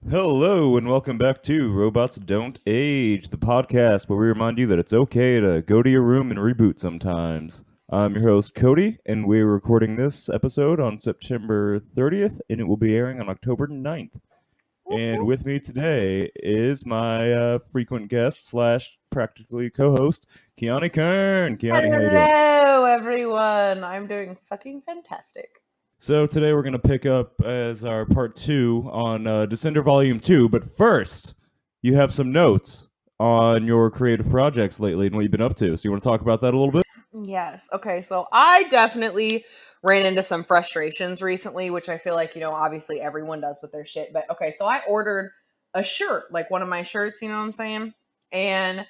Hello, and welcome back to Robots Don't Age, the podcast where we remind you that it's okay to go to your room and reboot sometimes. I'm your host, Cody, and we're recording this episode on September 30th, and it will be airing on October 9th. And with me today is my frequent guest slash practically co-host, Keyauni Kern. Keyauni, how you doing? Hello, everyone. I'm doing fucking fantastic. So today we're going to pick up as our part two on Descender Volume 2. But first, you have some notes on your creative projects lately and what you've been up to. So you want to talk about that a little bit? Yes. Okay. So I definitely ran into some frustrations recently, which I feel like, obviously everyone does with their shit. But okay. So I ordered a shirt, like one of my shirts, you know what I'm saying? And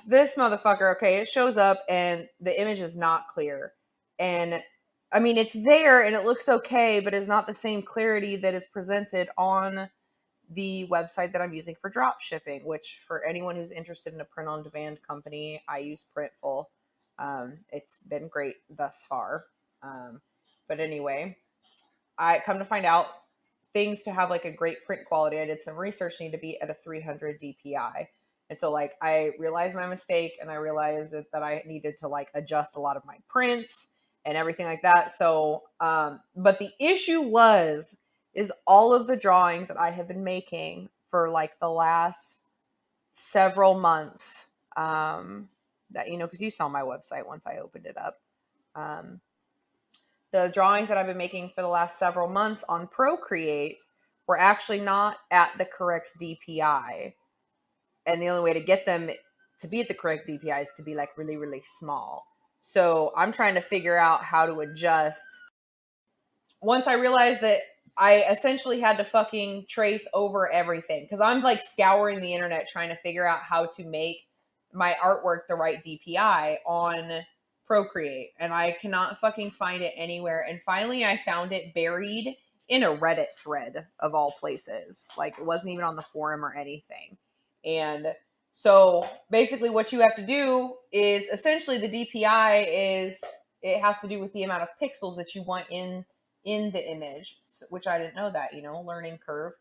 this motherfucker, okay, it shows up and the image is not clear. And I mean, it's there and it looks okay, but it's not the same clarity that is presented on the website that I'm using for drop shipping, which for anyone who's interested in a print on demand company, I use Printful. It's been great thus far. But anyway, I come to find out things to have like a great print quality. I did some research, need to be at a 300 DPI. And so like I realized my mistake and I realized that I needed to like adjust a lot of my prints and everything like that. So, but the issue is all of the drawings that I have been making for like the last several months. That, because you saw my website once I opened it up. Um, the drawings that I've been making for the last several months on Procreate were actually not at the correct DPI. And the only way to get them to be at the correct DPI is to be like really, really small. So I'm trying to figure out how to adjust. Once I realized that I essentially had to fucking trace over everything because I'm like scouring the internet trying to figure out how to make my artwork the right DPI on Procreate, and I cannot fucking find it anywhere. And finally, I found it buried in a Reddit thread of all places. Like it wasn't even on the forum or anything. And so basically, what you have to do is essentially the DPI is it has to do with the amount of pixels that you want in the image, which I didn't know that, learning curve.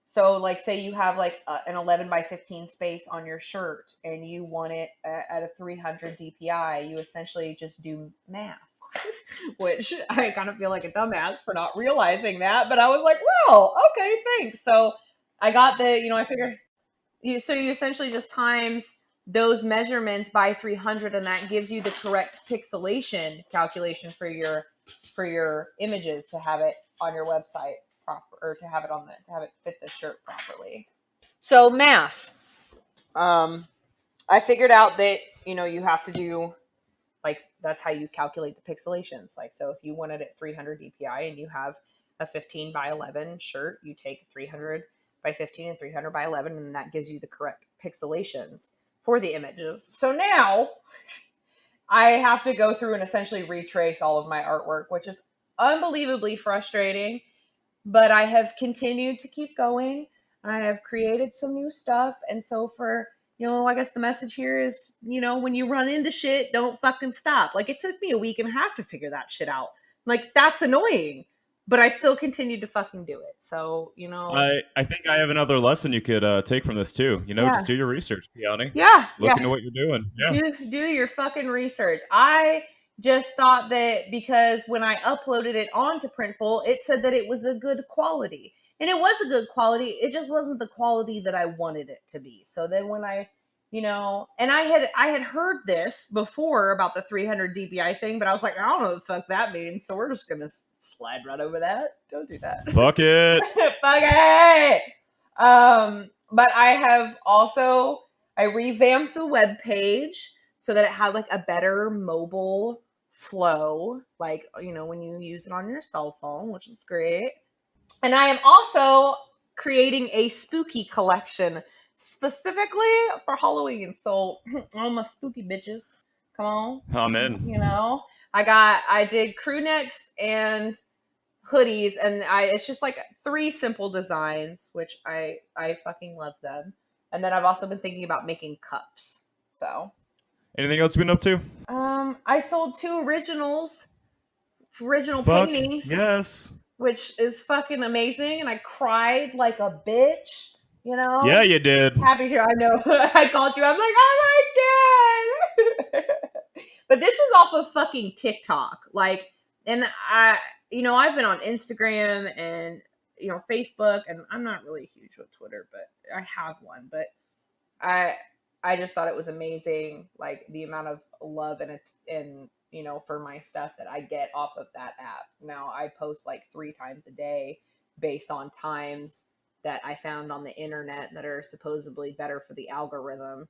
So like say you have like an 11 by 15 space on your shirt and you want it at a 300 DPI, you essentially just do math. Which I kind of feel like a dumbass for not realizing that, but I was like, well, okay, thanks. So I got I figured so you essentially just times those measurements by 300 and that gives you the correct pixelation calculation for your images to have it on your website proper, or to have it fit the shirt properly. So math. I figured out that you have to do like that's how you calculate the pixelations. Like so if you want it at 300 DPI and you have a 15 by 11 shirt, you take 300 by 15 and 300 by 11 and that gives you the correct pixelations for the images. So now I have to go through and essentially retrace all of my artwork, which is unbelievably frustrating, but I have continued to keep going. I have created some new stuff. And so for, I guess the message here is, when you run into shit, don't fucking stop. Like it took me a week and a half to figure that shit out. Like that's annoying, but I still continued to fucking do it. So, I think I have another lesson you could take from this too. yeah, Just do your research, Keanu. yeah, Look yeah. into what you're doing. Yeah. Do your fucking research. I just thought that because when I uploaded it onto Printful, it said that it was a good quality. And it was a good quality. It just wasn't the quality that I wanted it to be. So then when and I had heard this before about the 300 DPI thing, but I was like, I don't know what the fuck that means. So we're just going to slide right over that. Don't do that. Fuck it. Fuck it. But I have also I revamped the web page so that it had like a better mobile flow, like when you use it on your cell phone, which is great. And I am also creating a spooky collection specifically for Halloween. So all my spooky bitches, come on, I'm in. I did crew necks and hoodies, and it's just like 3 simple designs, which I fucking love them. And then I've also been thinking about making cups. So Anything else you've been up to? I sold 2 original Fuck paintings. yes. which is fucking amazing. And I cried like a bitch, you Yeah, know? you did. Happy to, I know. I called you. I'm like, oh my God. But this was off of fucking TikTok. Like, and I've been on Instagram and, Facebook, and I'm not really huge with Twitter, but I have one. But I I just thought it was amazing, like the amount of love and for my stuff that I get off of that app. Now I post like 3 times a day based on times that I found on the internet that are supposedly better for the algorithm,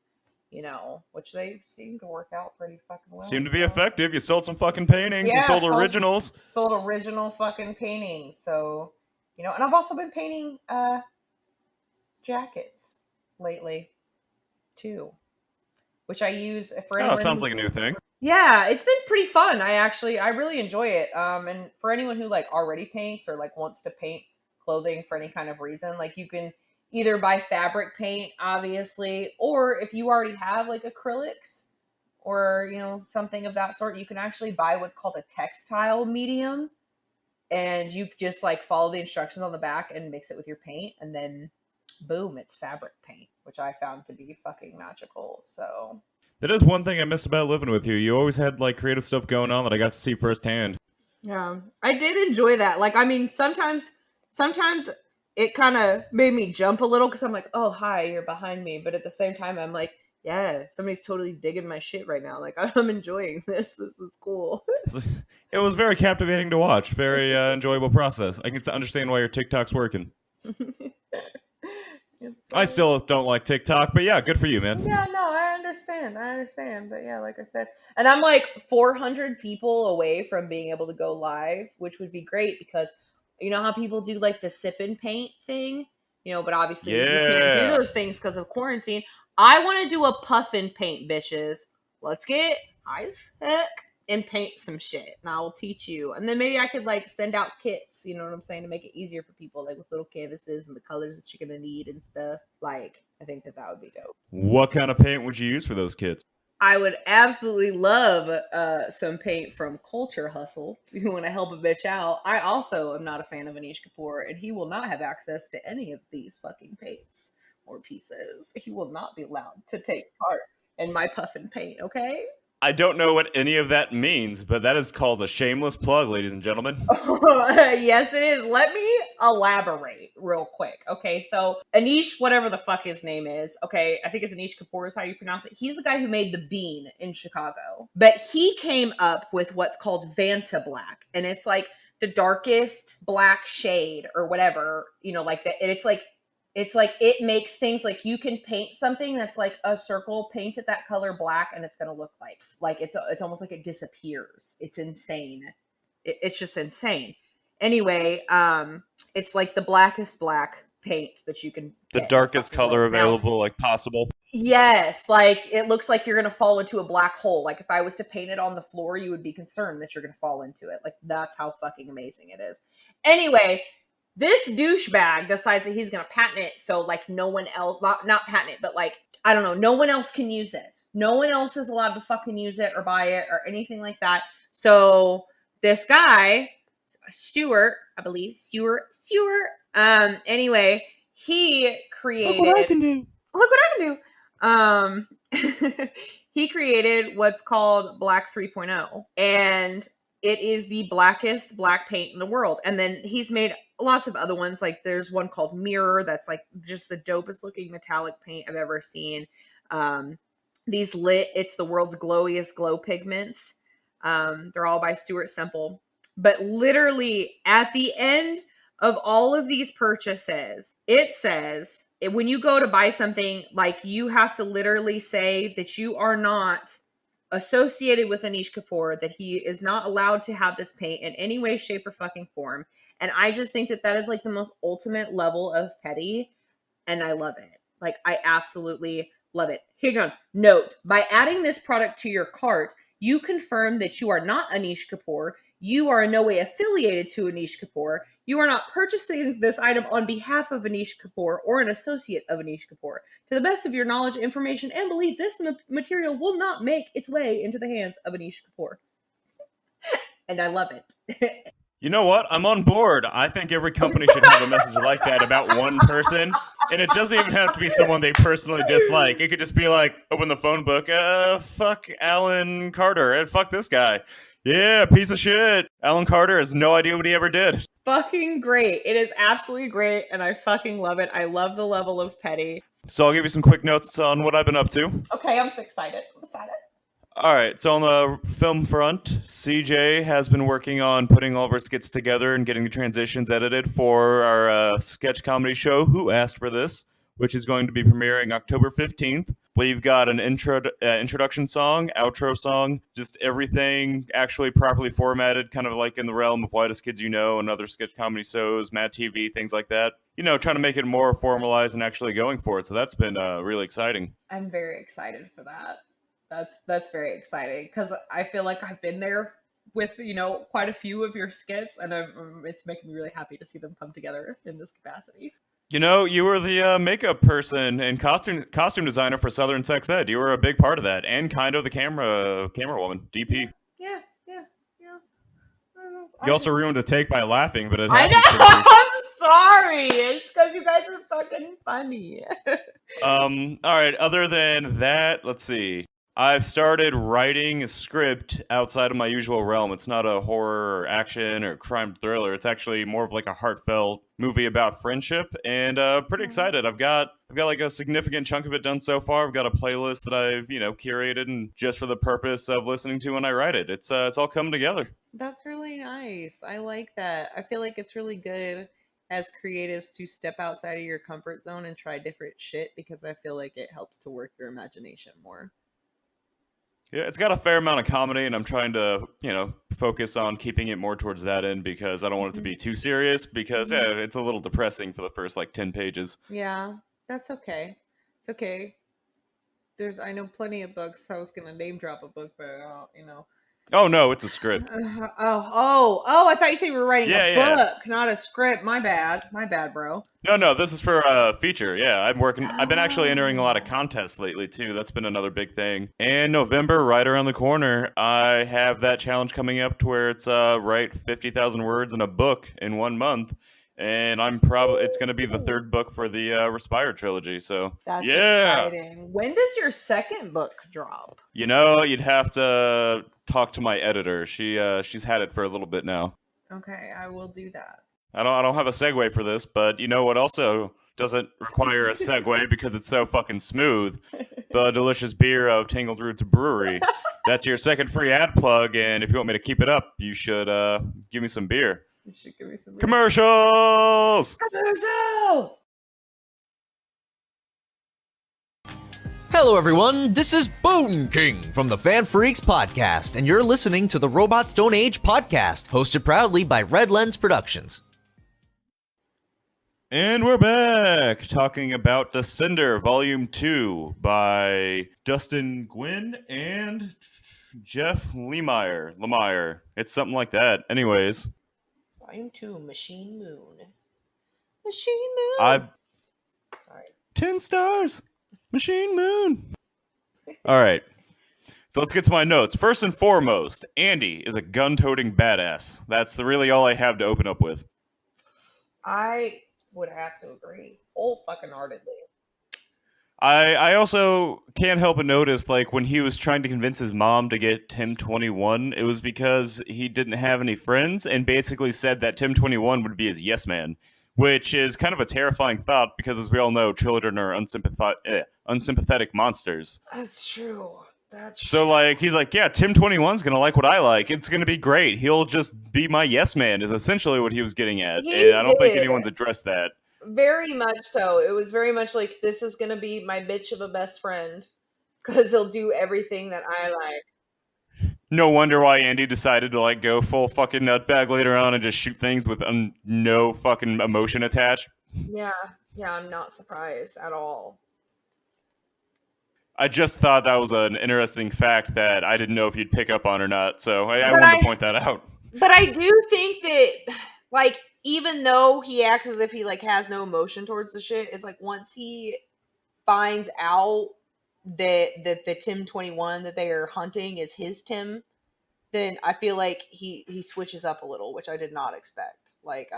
which they seem to work out pretty fucking well. Seemed to be So effective. You sold some fucking paintings. You yeah, sold originals. sold original fucking paintings. So and I've also been painting jackets lately too, which I use for Oh, anyone sounds who, like a new thing. yeah, it's been pretty fun. I really enjoy it. And for anyone who like already paints or like wants to paint clothing for any kind of reason, like you can either buy fabric paint, obviously, or if you already have like acrylics or something of that sort, you can actually buy what's called a textile medium, and you just like follow the instructions on the back and mix it with your paint, and then boom, it's fabric paint, which I found to be fucking magical. So That is one thing I miss about living with you. You always had like creative stuff going on that I got to see firsthand. yeah, I did enjoy that. Like, I mean, sometimes it kind of made me jump a little because I'm like, oh, hi, you're behind me. But at the same time, I'm like, yeah, somebody's totally digging my shit right now. Like, I'm enjoying this. This is cool. It was very captivating to watch. Very enjoyable process. I can understand why your TikTok's working. I still don't like TikTok, but yeah, good for you, Yeah, man. no, I understand. I understand. But yeah, like I said, and I'm like 400 people away from being able to go live, which would be great because you know how people do like the sip and paint thing, but obviously we can't do Yeah. those things because of quarantine. I want to do a puff and paint, bitches. Let's get high as fuck and paint some shit, and I will teach you. And then maybe I could like send out kits, you know what I'm saying, to make it easier for people, like with little canvases and the colors that you're gonna need and stuff. Like, I think that would be dope. What kind of paint would you use for those kids? I would absolutely love some paint from Culture Hustle. You want to help a bitch out. I also am not a fan of Anish Kapoor, and he will not have access to any of these fucking paints or pieces. He will not be allowed to take part in my puff and paint, okay? I don't know what any of that means, but that is called a shameless plug, ladies and gentlemen. Yes, it is. Let me elaborate real quick. Okay, so Anish, whatever the fuck his name is, okay, I think it's Anish Kapoor is how you pronounce it. He's the guy who made the Bean in Chicago, but he came up with what's called Vanta Black, and it's like the darkest black shade or whatever, like that. And it's like it makes things like you can paint something that's like a circle, paint it that color black, and it's gonna look like it's almost like it disappears. It's insane. It's just insane. Anyway, it's like the blackest black paint that you can The get in the darkest fucking color world. Now, available, like possible. yes, like it looks like you're gonna fall into a black hole. Like if I was to paint it on the floor, you would be concerned that you're gonna fall into it. Like that's how fucking amazing it is. Anyway, this douchebag decides that he's gonna patent it, so like no one else, not patent it, but like I don't know, no one else can use it. No one else is allowed to fucking use it or buy it or anything like that. So this guy, Stewart, I believe, Stewart. Anyway, he Look what I created. can do. Look what I can do. He created what's called Black 3.0, and it is the blackest black paint in the world. And then he's made lots of other ones. Like there's one called Mirror that's like just the dopest looking metallic paint I've ever seen. Um, it's the world's glowiest glow pigments. They're all by Stuart Semple. But literally at the end of all of these purchases, it says when you go to buy something, like you have to literally say that you are not associated with Anish Kapoor, that he is not allowed to have this paint in any way, shape, or fucking form. And I just think that that is like the most ultimate level of petty, and I love it. Like I absolutely love it. Here on note, by adding this product to your cart, you confirm that you are not Anish Kapoor. You are in no way affiliated to Anish Kapoor. You are not purchasing this item on behalf of Anish Kapoor or an associate of Anish Kapoor. To the best of your knowledge, information, and belief, this material will not make its way into the hands of Anish Kapoor. And I love it. You know what? I'm on board. I think every company should have a message like that about one person. And it doesn't even have to be someone they personally dislike. It could just be like, open the phone book, fuck Alan Carter, and fuck this guy. Yeah, piece of shit. Alan Carter has no idea what he ever did. Fucking great. It is absolutely great, and I fucking love it. I love the level of petty. So I'll give you some quick notes on what I've been up to. Okay, I'm so excited. I'm excited. All right, so on the film front, CJ has been working on putting all of our skits together and getting the transitions edited for our sketch comedy show, Who Asked for This, which is going to be premiering October 15th. We've got an introduction song, outro song, just everything actually properly formatted, kind of like in the realm of Whitest Kids You Know and other sketch comedy shows, Mad TV, things like that. You know, trying to make it more formalized and actually going for it. So that's been really exciting. I'm very excited for that. That's very exciting because I feel like I've been there with quite a few of your skits, and it's making me really happy to see them come together in this capacity. You know, you were the makeup person and costume designer for Southern Sex Ed. You were a big part of that, and kind of the camera woman, DP. Yeah. You also ruined a take by laughing, but it I happens. know. I'm sorry. It's because you guys are fucking funny. All right. Other than that, let's see. I've started writing a script outside of my usual realm. It's not a horror or action or crime thriller. It's actually more of like a heartfelt movie about friendship, and pretty excited. I've got like a significant chunk of it done so far. I've got a playlist that I've curated and just for the purpose of listening to when I write it. It's all coming together. That's really nice. I like that. I feel like it's really good as creatives to step outside of your comfort zone and try different shit because I feel like it helps to work your imagination more. Yeah, it's got a fair amount of comedy, and I'm trying to, focus on keeping it more towards that end because I don't want it to be too serious because, yeah, it's a little depressing for the first, 10 pages. Yeah, that's okay. It's okay. I know plenty of books. I was gonna name drop a book, but Oh, no, it's a script. I thought you said you were writing Yeah, a yeah. book, not a script. My bad, bro. No, this is for a feature. Yeah, I've been actually entering a lot of contests lately, too. That's been another big thing. And November, right around the corner, I have that challenge coming up to where it's write 50,000 words in a book in 1 month. And it's going to be the third book for the Respire trilogy. So, That's yeah. exciting. When does your second book drop? You'd have to talk to my editor. She's had it for a little bit now. Okay, I will do that. I don't have a segue for this, but you know what also doesn't require a segue because it's so fucking smooth? The delicious beer of Tangled Roots Brewery. That's your second free ad plug, and if you want me to keep it up, you should give me some beer. You should give me some Commercials! commercials. Hello, everyone. This is Boone King from the Fan Freaks podcast, and you're listening to the Robots Don't Age podcast, hosted proudly by Red Lens Productions. And we're back talking about Descender Volume 2 by Dustin Gwynn and Jeff Lemire. It's something like that. Anyways. Volume 2, Machine Moon. Machine Moon! Sorry. 10 stars! Machine Moon! Alright. So let's get to my notes. First and foremost, Andy is a gun-toting badass. That's really all I have to open up with. I would have to agree whole fucking heartedly. I also can't help but notice, when he was trying to convince his mom to get Tim 21, it was because he didn't have any friends and basically said that Tim 21 would be his yes man, which is kind of a terrifying thought because, as we all know, children are unsympathetic monsters. That's true. So, he's like, yeah, Tim 21's going to like what I like. It's going to be great. He'll just be my yes man, is essentially what he was getting at. And I don't think anyone's addressed that. Very much so. It was very much like, this is going to be my bitch of a best friend because he'll do everything that I like. No wonder why Andy decided to, go full fucking nutbag later on and just shoot things with no fucking emotion attached. Yeah, I'm not surprised at all. I just thought that was an interesting fact that I didn't know if you'd pick up on or not, so I wanted to point that out. But I do think that, even though he acts as if he, has no emotion towards the shit, it's once he finds out that the Tim 21 that they are hunting is his Tim, then I feel like he switches up a little, which I did not expect. Like,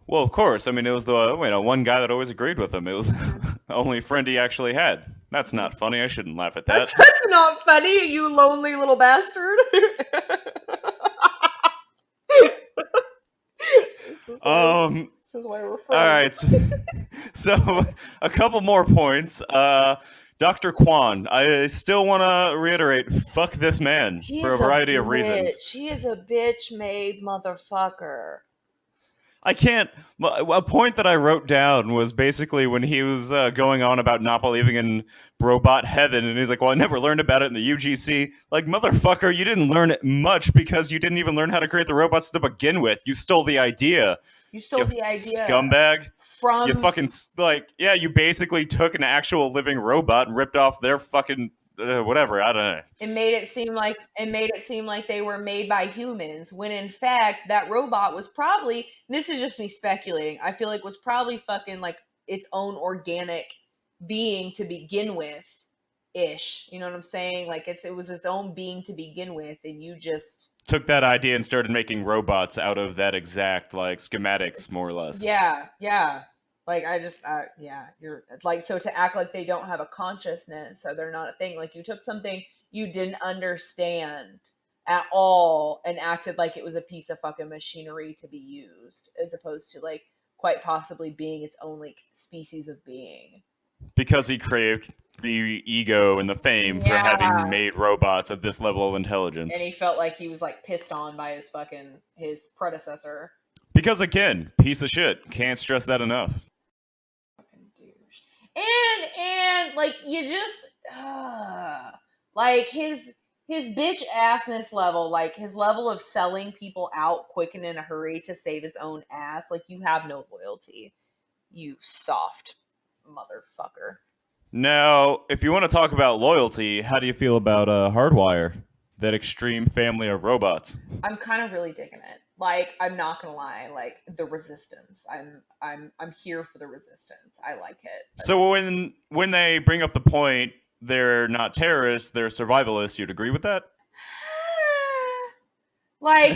Well, of course. I mean, it was the one guy that always agreed with him. It was the only friend he actually had. That's not funny. I shouldn't laugh at that. that's not funny, you lonely little bastard. This is why we're friends. All right. So a couple more points. Dr. Kwan, I still want to reiterate, fuck this man for a variety of reasons. He is a bitch-made motherfucker. I can't. A point that I wrote down was basically when he was going on about not believing in robot heaven, and he's like, "Well, I never learned about it in the UGC." Like, motherfucker, you didn't learn it much because you didn't even learn how to create the robots to begin with. You stole the idea. You stole the idea, scumbag. From you fucking you basically took an actual living robot and ripped off their fucking whatever. I don't know. It made it seem like they were made by humans, when in fact that robot was probably, this is just me speculating, I feel like was probably fucking like its own organic being to begin with, ish. You know what I'm saying? Like it was its own being to begin with, and you just took that idea and started making robots out of that exact like schematics, more or less. Yeah. Like, you're like, so to act like they don't have a consciousness, so they're not a thing. Like, you took something you didn't understand at all and acted like it was a piece of fucking machinery to be used, as opposed to like quite possibly being its own like species of being. Because he craved the ego and the fame for having made robots of this level of intelligence. And he felt like he was like pissed on by his predecessor. Because again, piece of shit. Can't stress that enough. And like you just like his bitch assness level, like his level of selling people out quick and in a hurry to save his own ass. Like, you have no loyalty, you soft motherfucker. Now, if you want to talk about loyalty, how do you feel about Hardwire, that extreme family of robots? I'm kind of really digging it. Like, I'm not gonna lie, like the resistance. I'm here for the resistance. I like it. So when they bring up the point they're not terrorists, they're survivalists, you'd agree with that? Like,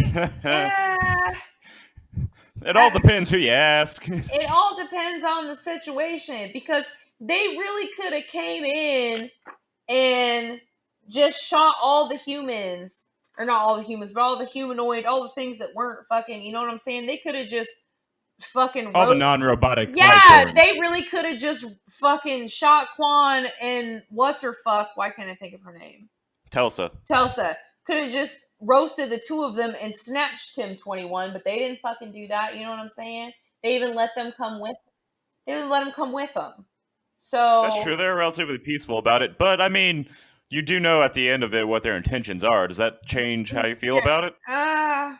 it all depends who you ask. It all depends on the situation, because they really could have came in and just shot all the humans. Or not all the humans, but all the humanoid, all the things that weren't fucking, you know what I'm saying? They could have just fucking all the non-robotic. Yeah, they really could have just fucking shot Kwan and what's her fuck? Why can't I think of her name? Telsa. Could have just roasted the two of them and snatched Tim 21, but they didn't fucking do that. You know what I'm saying? They even let them come with. They didn't let them come with them. So that's true. They're relatively peaceful about it, but I mean, you do know at the end of it what their intentions are. Does that change how you feel about it? I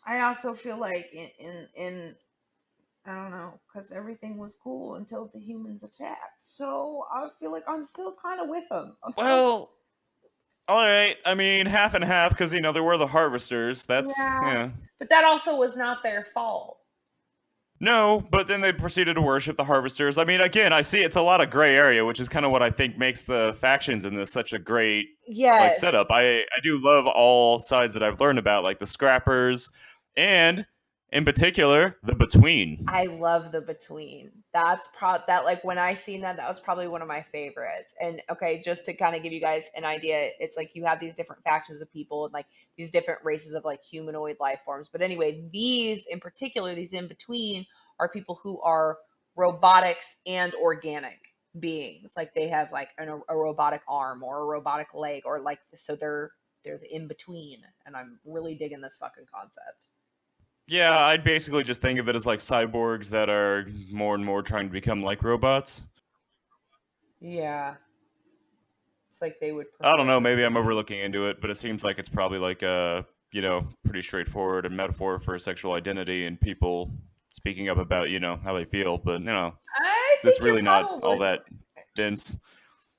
also feel like in I don't know, because everything was cool until the humans attacked. So I feel like I'm still kind of with them. Well, all right. I mean, half and half, because there were the harvesters. That's yeah. But that also was not their fault. No, but then they proceeded to worship the harvesters. I mean, again, I see it's a lot of gray area, which is kind of what I think makes the factions in this such a great setup. I do love all sides that I've learned about, like the scrappers, and in particular, the between. I love the between. That's like when I seen that was probably one of my favorites. And okay, just to kind of give you guys an idea, it's like you have these different factions of people and like these different races of like humanoid life forms. But anyway, these in particular, these in between, are people who are robotics and organic beings. Like they have like a robotic arm or a robotic leg, or like, so they're the in between. And I'm really digging this fucking concept. Yeah, I'd basically just think of it as like cyborgs that are more and more trying to become like robots. Yeah. It's like they would I don't know, maybe I'm overlooking into it, but it seems like it's probably like a, pretty straightforward and metaphor for sexual identity and people speaking up about, how they feel, but, it's really not all that dense.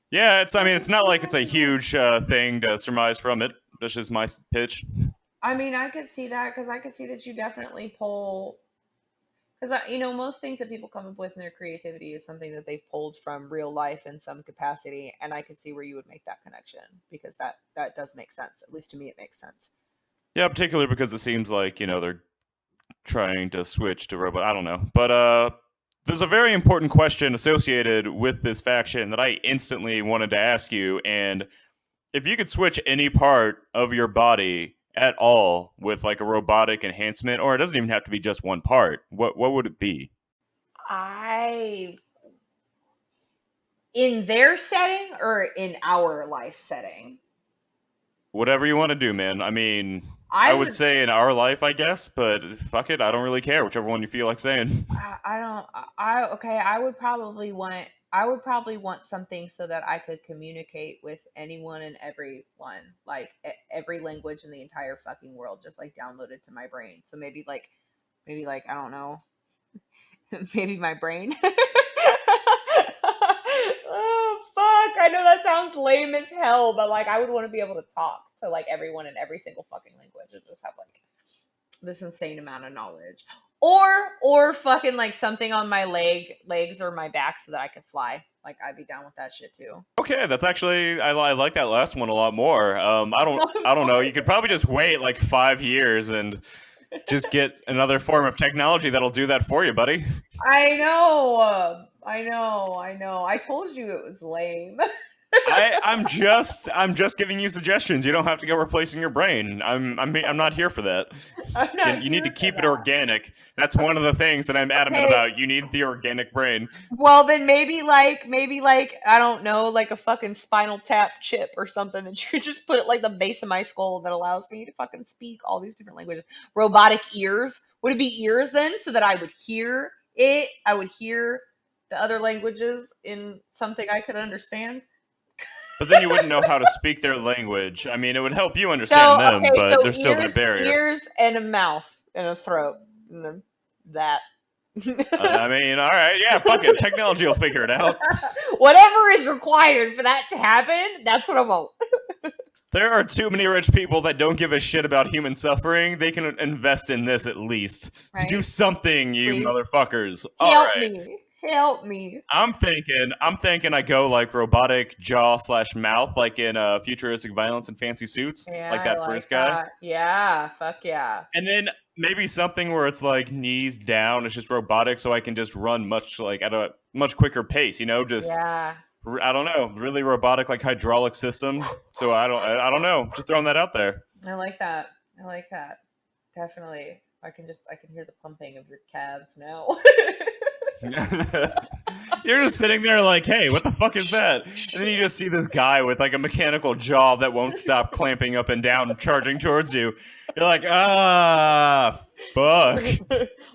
Yeah, it's not like it's a huge thing to surmise from it. That's just my pitch. I mean, I could see that, because I could see that you definitely pull Because most things that people come up with in their creativity is something that they've pulled from real life in some capacity, and I could see where you would make that connection because that does make sense. At least to me, it makes sense. Yeah, particularly because it seems like, they're trying to switch to robot. I don't know. But there's a very important question associated with this faction that I instantly wanted to ask you. And if you could switch any part of your body at all with like a robotic enhancement, or it doesn't even have to be just one part, what would it be? I In their setting or in our life setting? Whatever you want to do, man. I mean, I I would would. say in our life, I guess, but fuck it, I don't really care. Whichever one you feel like saying. I don't. Okay. I would probably want something so that I could communicate with anyone and everyone, like every language in the entire fucking world, just like downloaded to my brain. So maybe like I don't know, maybe my brain. Oh fuck! I know that sounds lame as hell, but like I would want to be able to talk to like everyone in every single fucking language and just have like this insane amount of knowledge. Or fucking like something on my legs or my back so that I could fly. Like I'd be down with that shit too. Okay, that's actually I like that last one a lot more. I don't know. You could probably just wait like 5 years and just get another form of technology that'll do that for you, buddy. I know. I told you it was lame. I'm just giving you suggestions. You don't have to go replacing your brain. I'm not here for that. I'm not You need to here for keep it that. organic. That's one of the things that I'm adamant Okay. about. You need the organic brain. Well, then maybe like I don't know, like a fucking spinal tap chip or something that you could just put at like the base of my skull that allows me to fucking speak all these different languages. Robotic ears. Would it be ears then, so that I would hear it? I would hear the other languages in something I could understand. But then you wouldn't know how to speak their language. I mean, it would help you So understand them, okay, but so there's still that barrier. ears, and a mouth and a throat, and then that. I mean, all right, yeah, fuck it. Technology will figure it out. Whatever is required for that to happen, that's what I want. There are too many rich people that don't give a shit about human suffering. They can invest in this at least. Right? Do something, you Please. motherfuckers. All Help right. me. Help me. I'm thinking I go like robotic jaw / mouth, like in futuristic violence and fancy suits, Yeah, like I that like first guy. that. Yeah, fuck yeah. And then maybe something where it's like knees down, it's just robotic, so I can just run much like at a much quicker pace. Just Yeah. I don't know, really robotic like hydraulic system. So I don't know, just throwing that out there. I like that. I like that. Definitely. I can hear the pumping of your calves now. You're just sitting there like, hey, what the fuck is that? And then you just see this guy with like a mechanical jaw that won't stop clamping up and down, charging towards you. You're like, fuck.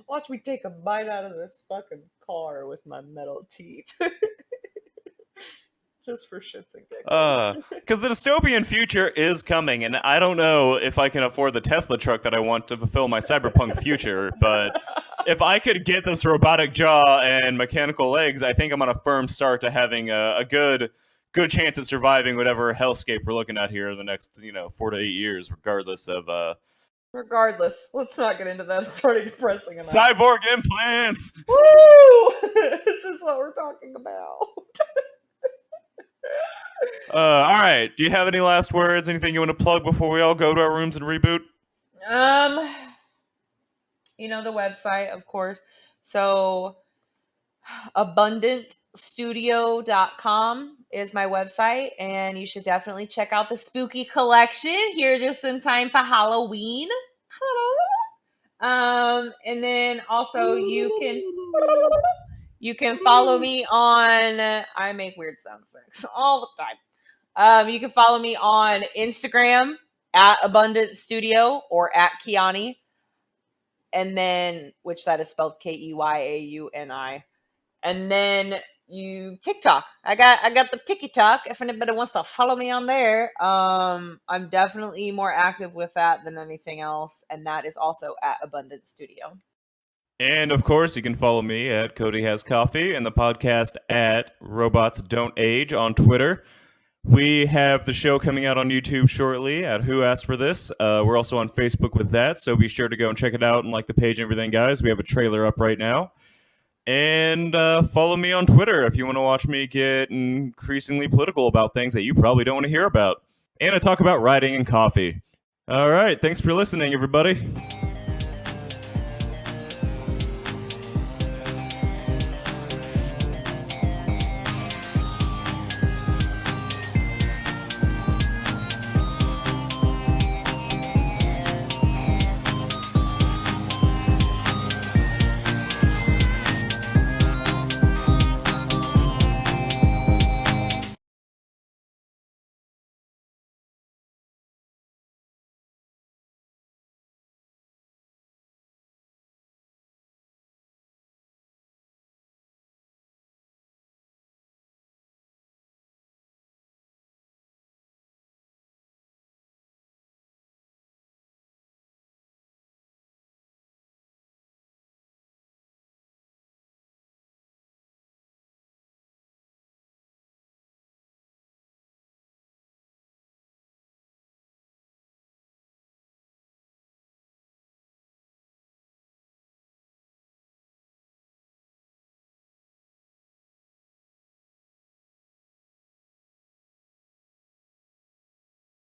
Watch me take a bite out of this fucking car with my metal teeth. Just for shits and giggles. Because the dystopian future is coming, and I don't know if I can afford the Tesla truck that I want to fulfill my cyberpunk future, but if I could get this robotic jaw and mechanical legs, I think I'm on a firm start to having a good chance at surviving whatever hellscape we're looking at here in the next 4 to 8 years, regardless of Regardless, let's not get into that. It's already depressing enough. cyborg implants. Woo! This is what we're talking about. All right. Do you have any last words? Anything you want to plug before we all go to our rooms and reboot? The website, of course. So abundantstudio.com is my website, and you should definitely check out the spooky collection here just in time for Halloween. And then also you can follow me on I make weird sound effects all the time. You can follow me on Instagram at Abundant Studio or at Keyauni, and then which that is spelled Keyauni. And then TikTok. I got the TikTok. If anybody wants to follow me on there, I'm definitely more active with that than anything else, and that is also at Abundant Studio. And of course, you can follow me at Cody Has Coffee and the podcast at Robots Don't Age on Twitter. We have the show coming out on YouTube shortly at Who Asked for This. We're also on Facebook with that, so be sure to go and check it out and like the page and everything, guys. We have a trailer up right now. And follow me on Twitter if you want to watch me get increasingly political about things that you probably don't want to hear about. And I talk about writing and coffee. All right, thanks for listening, everybody.